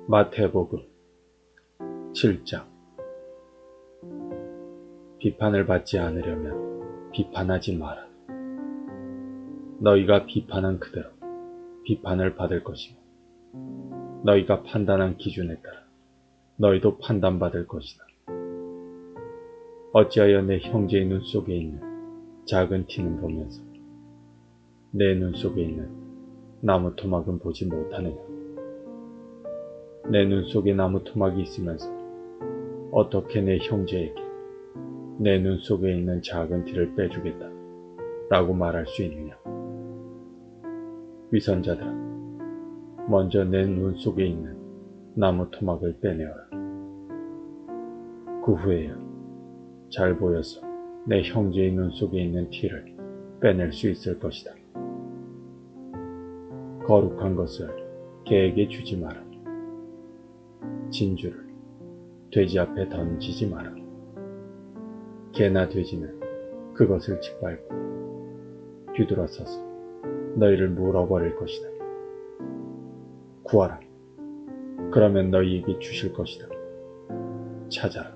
마태복음 7장. 비판을 받지 않으려면 비판하지 마라. 너희가 비판한 그대로 비판을 받을 것이고, 너희가 판단한 기준에 따라 너희도 판단받을 것이다. 어찌하여 내 형제의 눈 속에 있는 작은 티는 보면서 내 눈 속에 있는 나무 토막은 보지 못하느냐? 내 눈 속에 나무 토막이 있으면서 어떻게 내 형제에게 내 눈 속에 있는 작은 티를 빼주겠다 라고 말할 수 있느냐? 위선자들아, 먼저 내 눈 속에 있는 나무 토막을 빼내어라. 그 후에야 잘 보여서 내 형제의 눈 속에 있는 티를 빼낼 수 있을 것이다. 거룩한 것을 개에게 주지 마라. 진주를 돼지 앞에 던지지 마라. 개나 돼지는 그것을 짓밟고 뒤돌아서서 너희를 물어버릴 것이다. 구하라. 그러면 너희에게 주실 것이다. 찾아라.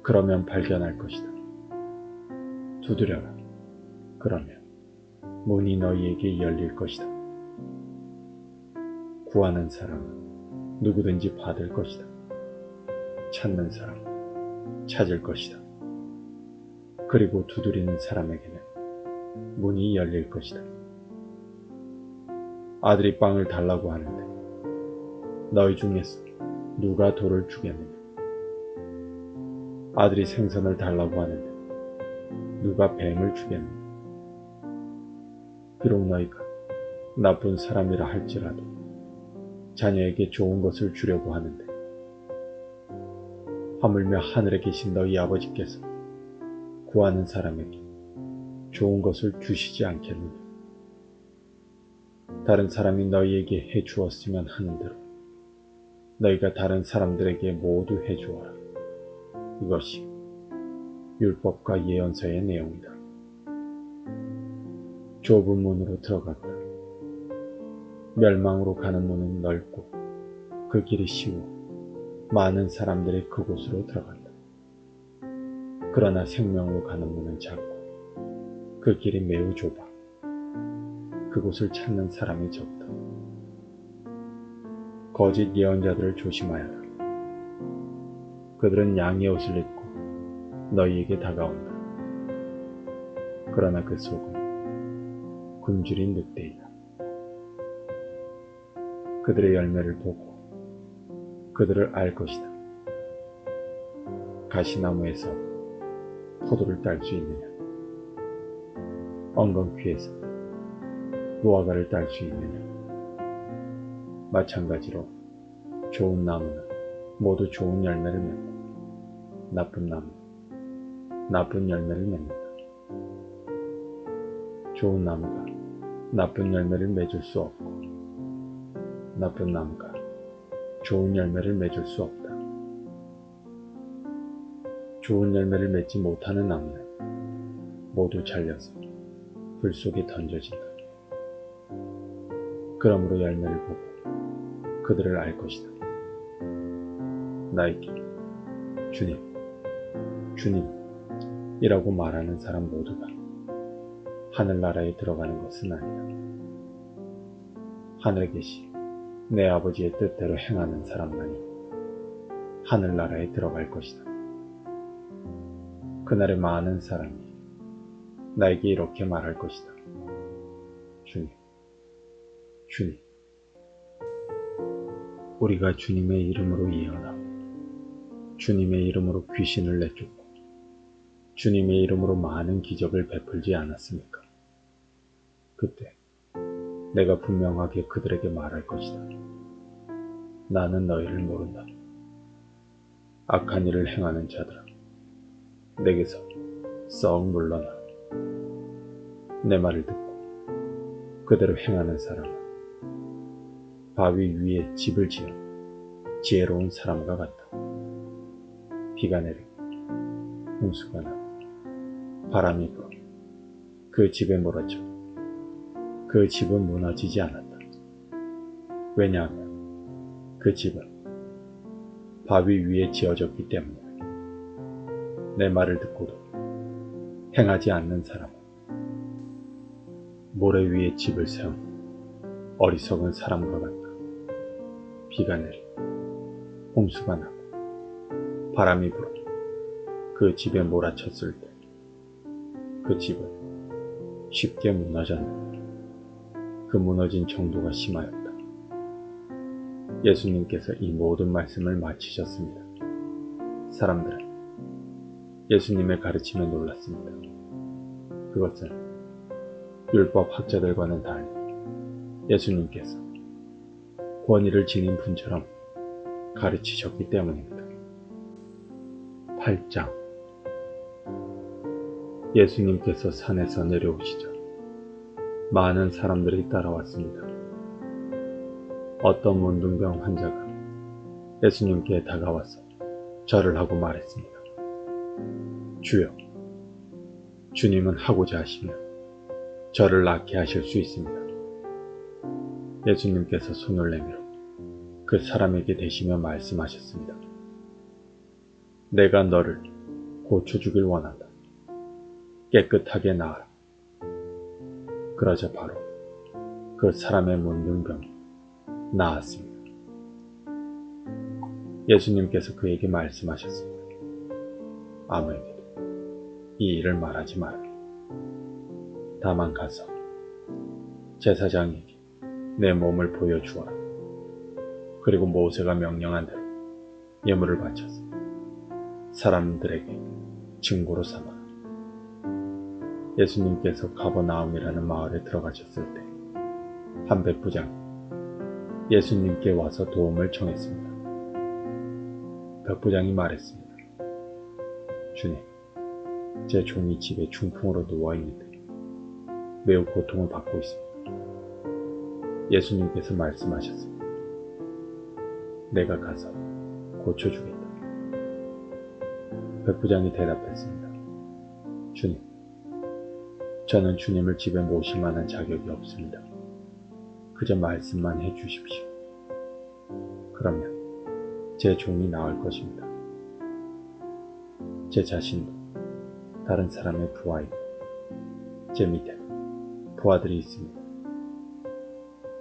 그러면 발견할 것이다. 두드려라. 그러면 문이 너희에게 열릴 것이다. 구하는 사람은 누구든지 받을 것이다. 찾는 사람은 찾을 것이다. 그리고 두드리는 사람에게는 문이 열릴 것이다. 아들이 빵을 달라고 하는데 너희 중에서 누가 돌을 주겠느냐? 아들이 생선을 달라고 하는데 누가 뱀을 주겠느냐? 비록 너희가 나쁜 사람이라 할지라도 자녀에게 좋은 것을 주려고 하는데 하물며 하늘에 계신 너희 아버지께서 구하는 사람에게 좋은 것을 주시지 않겠느냐? 다른 사람이 너희에게 해주었으면 하는 대로 너희가 다른 사람들에게 모두 해주어라. 이것이 율법과 예언서의 내용이다. 좁은 문으로 들어갔다. 멸망으로 가는 문은 넓고 그 길이 쉬워 많은 사람들이 그곳으로 들어간다. 그러나 생명으로 가는 문은 작고 그 길이 매우 좁아 그곳을 찾는 사람이 적다. 거짓 예언자들을 조심하여라. 그들은 양의 옷을 입고 너희에게 다가온다. 그러나 그 속은 굶주린 늑대이다. 그들의 열매를 보고 그들을 알 것이다. 가시나무에서 포도를 딸 수 있느냐? 엉겅퀴에서 무화과를 딸 수 있느냐? 마찬가지로 좋은 나무는 모두 좋은 열매를 맺고 나쁜 나무는 나쁜 열매를 맺는다. 좋은 나무가 나쁜 열매를 맺을 수 없고 나쁜 나무가 좋은 열매를 맺을 수 없다. 좋은 열매를 맺지 못하는 나무는 모두 잘려서 불 속에 던져진다. 그러므로 열매를 보고 그들을 알 것이다. 나에게 주님, 주님이라고 말하는 사람 모두가 하늘나라에 들어가는 것은 아니다. 하늘에 계신 내 아버지의 뜻대로 행하는 사람만이 하늘나라에 들어갈 것이다. 그날에 많은 사람이 나에게 이렇게 말할 것이다. 주님, 주님, 우리가 주님의 이름으로 예언하고 주님의 이름으로 귀신을 내쫓고 주님의 이름으로 많은 기적을 베풀지 않았습니까? 그때 내가 분명하게 그들에게 말할 것이다. 나는 너희를 모른다. 악한 일을 행하는 자들아, 내게서 썩 물러나. 내 말을 듣고 그대로 행하는 사람은 바위 위에 집을 지은 지혜로운 사람과 같다. 비가 내리고 홍수가 나고 바람이 불어 그 집에 몰아쳐 그 집은 무너지지 않았다. 왜냐하면 그 집은 바위 위에 지어졌기 때문이다. 내 말을 듣고도 행하지 않는 사람은 모래 위에 집을 세운 어리석은 사람과 같다. 비가 내리고 홍수가 나고 바람이 불어 그 집에 몰아쳤을 때 그 집은 쉽게 무너졌는데 그 무너진 정도가 심하였다. 예수님께서 이 모든 말씀을 마치셨습니다. 사람들은 예수님의 가르침에 놀랐습니다. 그것은 율법 학자들과는 달리 예수님께서 권위를 지닌 분처럼 가르치셨기 때문입니다. 8장. 예수님께서 산에서 내려오시자 많은 사람들이 따라왔습니다. 어떤 문둥병 환자가 예수님께 다가와서 절을 하고 말했습니다. 주여, 주님은 하고자 하시면 저를 낫게 하실 수 있습니다. 예수님께서 손을 내밀어 그 사람에게 대시며 말씀하셨습니다. 내가 너를 고쳐주길 원한다. 깨끗하게 나아라. 그러자 바로 그 사람의 문둥병이 나았습니다. 예수님께서 그에게 말씀하셨습니다. 아무에게도 이 일을 말하지 마라. 다만 가서 제사장에게 내 몸을 보여주어라. 그리고 모세가 명령한 대로 예물을 바쳐서 사람들에게 증거로 삼아라. 예수님께서 가버나움이라는 마을에 들어가셨을 때 한 백부장이 예수님께 와서 도움을 청했습니다. 백부장이 말했습니다. 주님, 제 종이 집에 중풍으로 누워있는데 매우 고통을 받고 있습니다. 예수님께서 말씀하셨습니다. 내가 가서 고쳐주겠다. 백부장이 대답했습니다. 주님, 저는 주님을 집에 모실 만한 자격이 없습니다. 그저 말씀만 해주십시오. 그러면 제 종이 나을 것입니다. 제 자신도 다른 사람의 부하이고 제 밑에 부하들이 있습니다.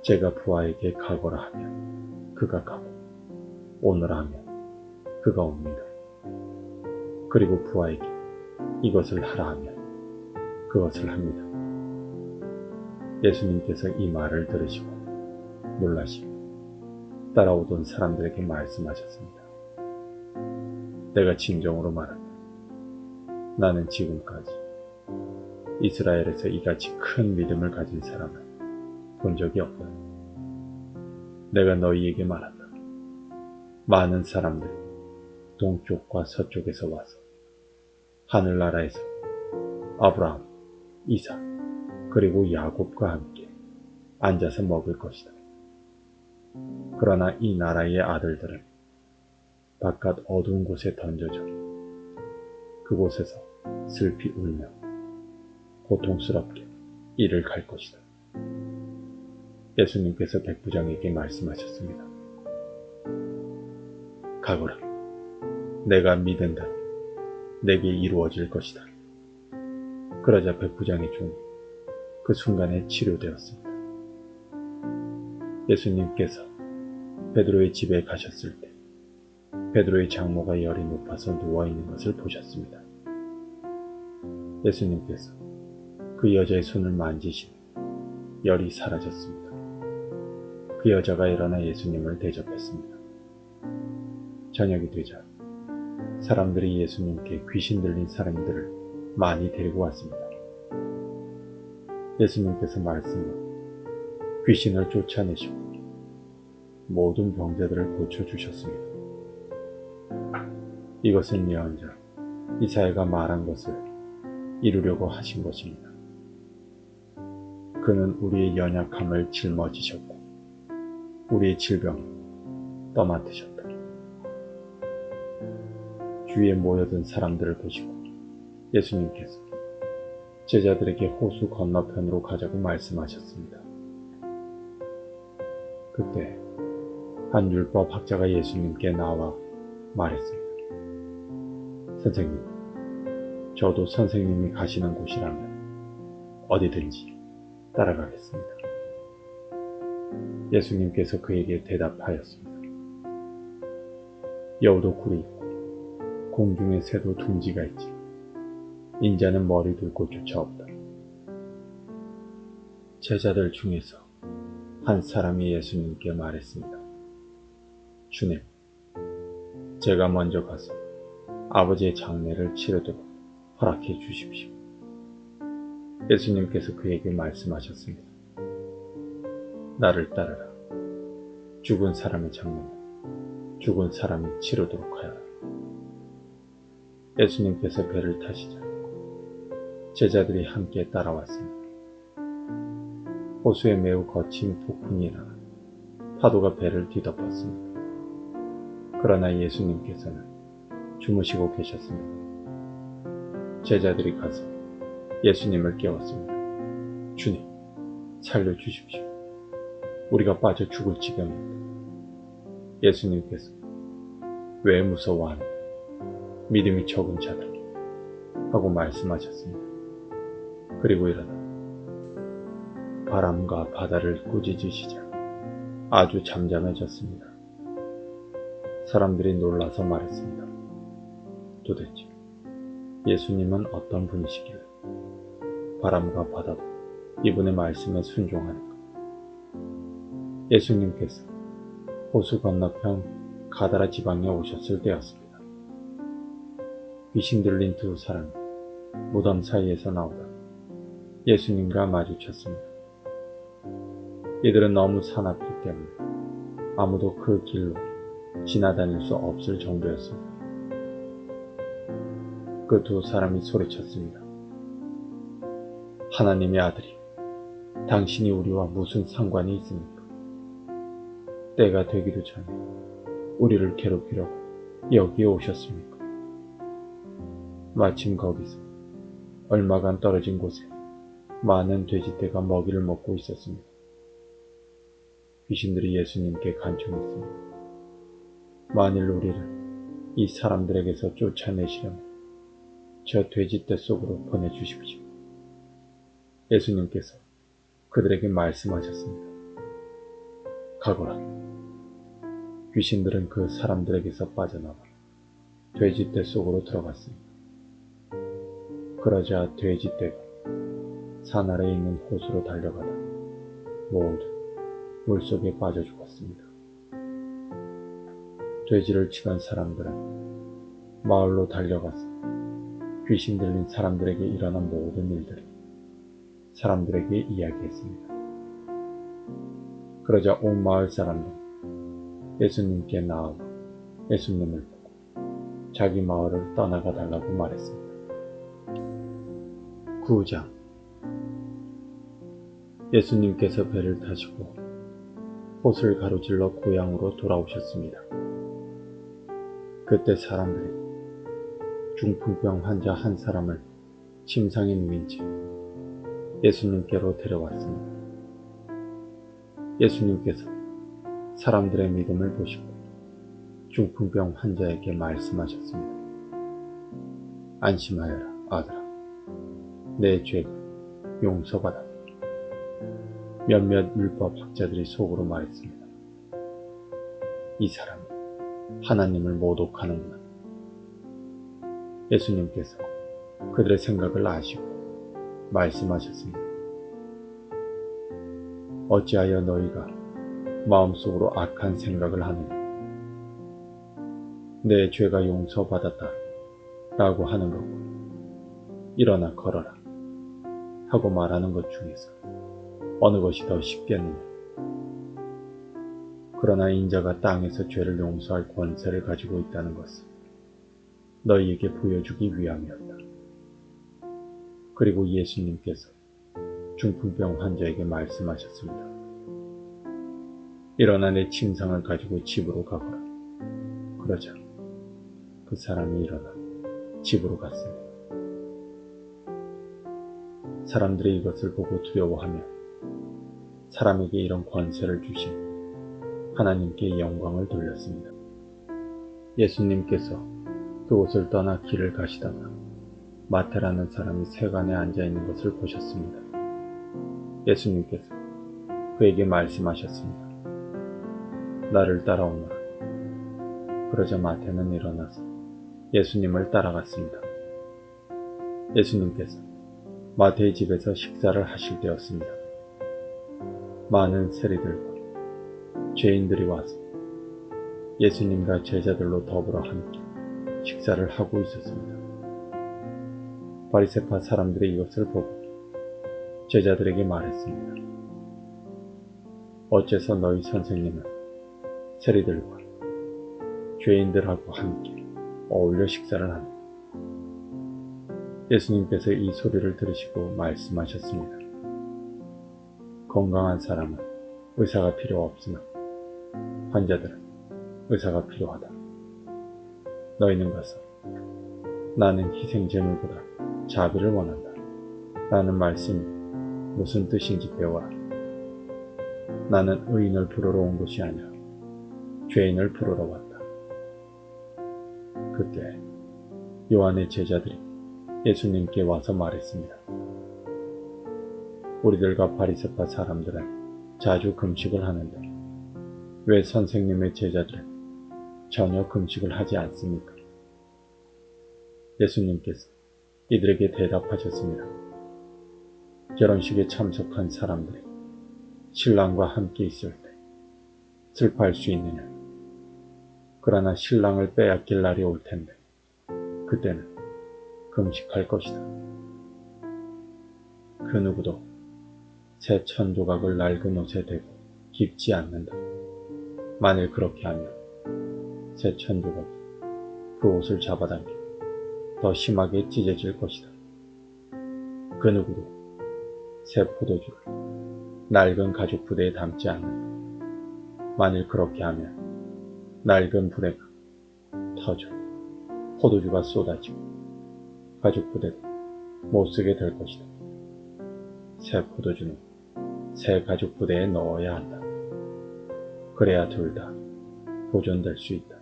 제가 부하에게 가거라 하면 그가 가고 오너라 하면 그가 옵니다. 그리고 부하에게 이것을 하라 하면 그것을 합니다. 예수님께서 이 말을 들으시고 놀라시고 따라오던 사람들에게 말씀하셨습니다. 내가 진정으로 말한다. 나는 지금까지 이스라엘에서 이같이 큰 믿음을 가진 사람을 본 적이 없다. 내가 너희에게 말한다. 많은 사람들이 동쪽과 서쪽에서 와서 하늘나라에서 아브라함, 이삭, 그리고 야곱과 함께 앉아서 먹을 것이다. 그러나 이 나라의 아들들은 바깥 어두운 곳에 던져져 그곳에서 슬피 울며 고통스럽게 이를 갈 것이다. 예수님께서 백부장에게 말씀하셨습니다. 가거라. 내가 믿은 대로 내게 이루어질 것이다. 그러자 백부장의 종이 그 순간에 치료되었습니다. 예수님께서 베드로의 집에 가셨을 때 베드로의 장모가 열이 높아서 누워있는 것을 보셨습니다. 예수님께서 그 여자의 손을 만지시니 열이 사라졌습니다. 그 여자가 일어나 예수님을 대접했습니다. 저녁이 되자 사람들이 예수님께 귀신 들린 사람들을 많이 데리고 왔습니다. 예수님께서 말씀으로 귀신을 쫓아내시고 모든 병자들을 고쳐주셨습니다. 이것은 예언자 이사야가 말한 것을 이루려고 하신 것입니다. 그는 우리의 연약함을 짊어지셨고 우리의 질병을 떠맡으셨다. 주위에 모여든 사람들을 보시고 예수님께서 제자들에게 호수 건너편으로 가자고 말씀하셨습니다. 그때 한 율법 학자가 예수님께 나와 말했습니다. 선생님, 저도 선생님이 가시는 곳이라면 어디든지 따라가겠습니다. 예수님께서 그에게 대답하였습니다. 여우도 굴이 있고 공중의 새도 둥지가 있지 인자는 머리 둘 곳조차 없다. 제자들 중에서 한 사람이 예수님께 말했습니다. 주님, 제가 먼저 가서 아버지의 장례를 치르도록 허락해 주십시오. 예수님께서 그에게 말씀하셨습니다. 나를 따르라. 죽은 사람의 장례는 죽은 사람이 치르도록 하여라. 예수님께서 배를 타시자 제자들이 함께 따라왔습니다. 호수에 매우 거친 폭풍이 일어나 파도가 배를 뒤덮었습니다. 그러나 예수님께서는 주무시고 계셨습니다. 제자들이 가서 예수님을 깨웠습니다. 주님, 살려주십시오. 우리가 빠져 죽을 지경입니다. 예수님께서 왜 무서워하는 믿음이 적은 자들 하고 말씀하셨습니다. 그리고 일어나 바람과 바다를 꾸짖으시자 아주 잠잠해졌습니다. 사람들이 놀라서 말했습니다. 도대체 예수님은 어떤 분이시길래 바람과 바다도 이분의 말씀에 순종하는가? 예수님께서 호수 건너편 가다라 지방에 오셨을 때였습니다. 귀신 들린 두 사람이 무덤 사이에서 나오다 예수님과 마주쳤습니다. 이들은 너무 사납기 때문에 아무도 그 길로 지나다닐 수 없을 정도였습니다. 그 두 사람이 소리쳤습니다. 하나님의 아들이 당신이 우리와 무슨 상관이 있습니까? 때가 되기도 전에 우리를 괴롭히려고 여기에 오셨습니까? 마침 거기서 얼마간 떨어진 곳에 많은 돼지떼가 먹이를 먹고 있었습니다. 귀신들이 예수님께 간청했습니다. 만일 우리를 이 사람들에게서 쫓아내시려면 저 돼지떼 속으로 보내주십시오. 예수님께서 그들에게 말씀하셨습니다. 가거라. 귀신들은 그 사람들에게서 빠져나와 돼지떼 속으로 들어갔습니다. 그러자 돼지떼가 산 아래에 있는 호수로 달려가다 모두 물속에 빠져 죽었습니다. 돼지를 치던 사람들은 마을로 달려가서 귀신 들린 사람들에게 일어난 모든 일들을 사람들에게 이야기했습니다. 그러자 온 마을 사람들은 예수님께 나아가 예수님을 보고 자기 마을을 떠나가 달라고 말했습니다. 9장. 예수님께서 배를 타시고 호수를 가로질러 고향으로 돌아오셨습니다. 그때 사람들이 중풍병 환자 한 사람을 침상에 누인 채 예수님께로 데려왔습니다. 예수님께서 사람들의 믿음을 보시고 중풍병 환자에게 말씀하셨습니다. 안심하여라, 아들아. 내 죄가 용서받았다. 몇몇 율법학자들이 속으로 말했습니다. 이 사람이 하나님을 모독하는구나. 예수님께서 그들의 생각을 아시고 말씀하셨습니다. 어찌하여 너희가 마음속으로 악한 생각을 하느냐? 내 죄가 용서받았다 라고 하는 것과 일어나 걸어라 하고 말하는 것 중에서 어느 것이 더 쉽겠느냐? 그러나 인자가 땅에서 죄를 용서할 권세를 가지고 있다는 것을 너희에게 보여주기 위함이었다. 그리고 예수님께서 중풍병 환자에게 말씀하셨습니다. 일어나 내 침상을 가지고 집으로 가거라. 그러자 그 사람이 일어나 집으로 갔습니다. 사람들이 이것을 보고 두려워하며 사람에게 이런 권세를 주신 하나님께 영광을 돌렸습니다. 예수님께서 그곳을 떠나 길을 가시다가 마태라는 사람이 세간에 앉아 있는 것을 보셨습니다. 예수님께서 그에게 말씀하셨습니다. 나를 따라오너라. 그러자 마태는 일어나서 예수님을 따라갔습니다. 예수님께서 마태의 집에서 식사를 하실 때였습니다. 많은 세리들과 죄인들이 와서 예수님과 제자들로 더불어 함께 식사를 하고 있었습니다. 바리새파 사람들이 이것을 보고 제자들에게 말했습니다. 어째서 너희 선생님은 세리들과 죄인들하고 함께 어울려 식사를 하느냐? 예수님께서 이 소리를 들으시고 말씀하셨습니다. 건강한 사람은 의사가 필요 없으나 환자들은 의사가 필요하다. 너희는 가서 나는 희생제물보다 자비를 원한다 라는 말씀이 무슨 뜻인지 배워라. 나는 의인을 부르러 온 것이 아니라 죄인을 부르러 왔다. 그때 요한의 제자들이 예수님께 와서 말했습니다. 우리들과 바리새파 사람들은 자주 금식을 하는데 왜 선생님의 제자들은 전혀 금식을 하지 않습니까? 예수님께서 이들에게 대답하셨습니다. 결혼식에 참석한 사람들이 신랑과 함께 있을 때 슬퍼할 수 있느냐? 그러나 신랑을 빼앗길 날이 올 텐데 그때는 금식할 것이다. 그 누구도 새 천조각을 낡은 옷에 대고 깁지 않는다. 만일 그렇게 하면 새 천조각이 그 옷을 잡아당겨 더 심하게 찢어질 것이다. 그 누구도 새 포도주를 낡은 가죽 부대에 담지 않는다. 만일 그렇게 하면 낡은 부대가 터져 포도주가 쏟아지고 가죽 부대도 못 쓰게 될 것이다. 새 포도주는 새 가죽 부대에 넣어야 한다. 그래야 둘 다 보존될 수 있다.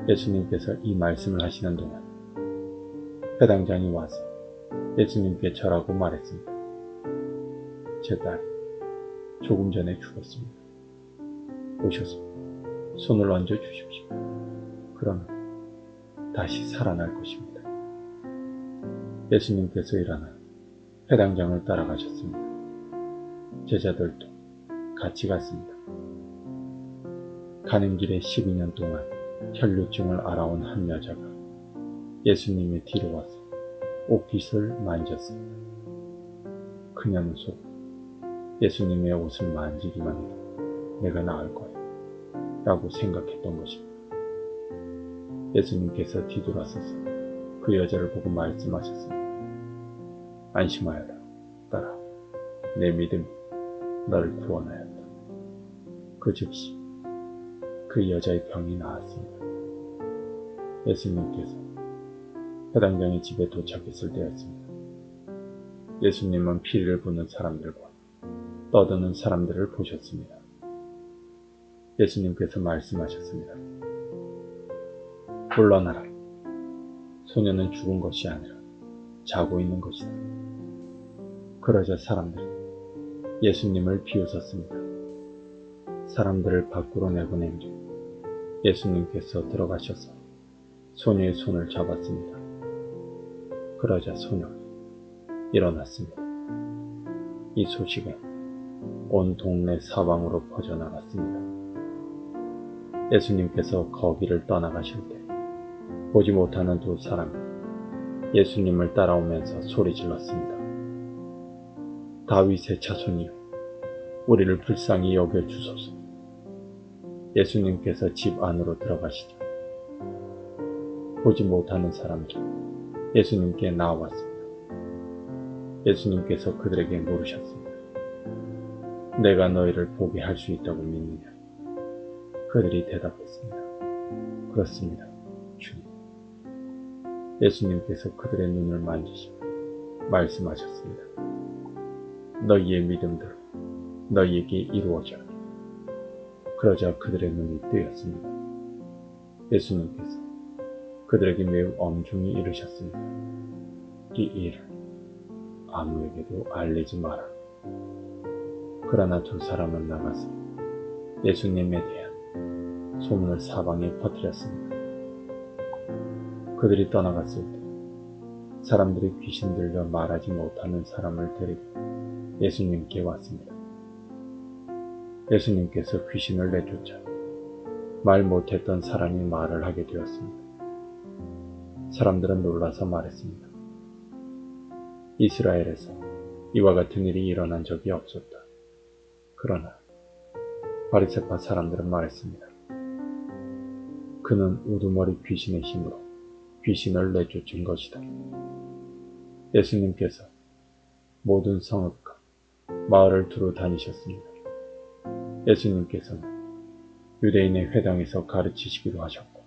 예수님께서 이 말씀을 하시는 동안 회당장이 와서 예수님께 절하고 말했습니다. 제 딸이 조금 전에 죽었습니다. 오셔서 손을 얹어 주십시오. 그러면 다시 살아날 것입니다. 예수님께서 일어나 회당장을 따라가셨습니다. 제자들도 같이 갔습니다. 가는 길에 12년 동안 혈류증을 앓아온 한 여자가 예수님의 뒤로 와서 옷깃을 만졌습니다. 그녀는 속 예수님의 옷을 만지기만 해도 내가 나을 거야 라고 생각했던 것입니다. 예수님께서 뒤돌아서서 그 여자를 보고 말씀하셨습니다. 안심하여라, 딸아. 내 믿음이 너를 구원하였다. 그 즉시 그 여자의 병이 나았습니다. 예수님께서 회당장의 집에 도착했을 때였습니다. 예수님은 피리를 부는 사람들과 떠드는 사람들을 보셨습니다. 예수님께서 말씀하셨습니다. 물러나라. 소녀는 죽은 것이 아니라 자고 있는 것이다. 그러자 사람들이 예수님을 비웃었습니다. 사람들을 밖으로 내보낸 뒤 예수님께서 들어가셔서 소녀의 손을 잡았습니다. 그러자 소녀가 일어났습니다. 이 소식은 온 동네 사방으로 퍼져나갔습니다. 예수님께서 거기를 떠나가실 때 보지 못하는 두 사람이 예수님을 따라오면서 소리질렀습니다. 다윗의 자손이여, 우리를 불쌍히 여겨주소서. 예수님께서 집 안으로 들어가시자 보지 못하는 사람들이 예수님께 나아왔습니다. 예수님께서 그들에게 물으셨습니다. 내가 너희를 보게 할 수 있다고 믿느냐? 그들이 대답했습니다. 그렇습니다, 주님. 예수님께서 그들의 눈을 만지시고 말씀하셨습니다. 너희의 믿음대로 너희에게 이루어져라. 그러자 그들의 눈이 뜨였습니다. 예수님께서 그들에게 매우 엄중히 이르셨습니다. 이 일을 아무에게도 알리지 마라. 그러나 두 사람은 나가서 예수님에 대한 소문을 사방에 퍼뜨렸습니다. 그들이 떠나갔을 때 사람들이 귀신 들려 말하지 못하는 사람을 데리고 예수님께 왔습니다. 예수님께서 귀신을 내쫓아 말 못했던 사람이 말을 하게 되었습니다. 사람들은 놀라서 말했습니다. 이스라엘에서 이와 같은 일이 일어난 적이 없었다. 그러나 바리새파 사람들은 말했습니다. 그는 우두머리 귀신의 힘으로 귀신을 내쫓은 것이다. 예수님께서 모든 성읍과 마을을 두루 다니셨습니다. 예수님께서는 유대인의 회당에서 가르치시기도 하셨고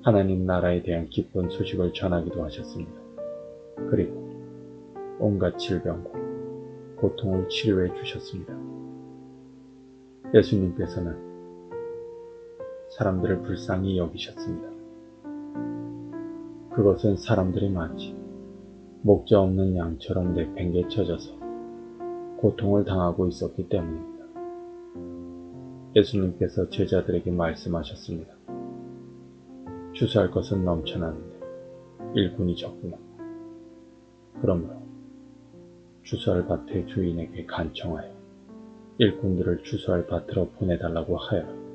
하나님 나라에 대한 기쁜 소식을 전하기도 하셨습니다. 그리고 온갖 질병과 고통을 치료해 주셨습니다. 예수님께서는 사람들을 불쌍히 여기셨습니다. 그것은 사람들이 마치 목자 없는 양처럼 내팽개쳐져서 고통을 당하고 있었기 때문입니다. 예수님께서 제자들에게 말씀하셨습니다. 추수할 것은 넘쳐나는데 일꾼이 적구나. 그러므로 추수할 밭의 주인에게 간청하여 일꾼들을 추수할 밭으로 보내달라고 하여라.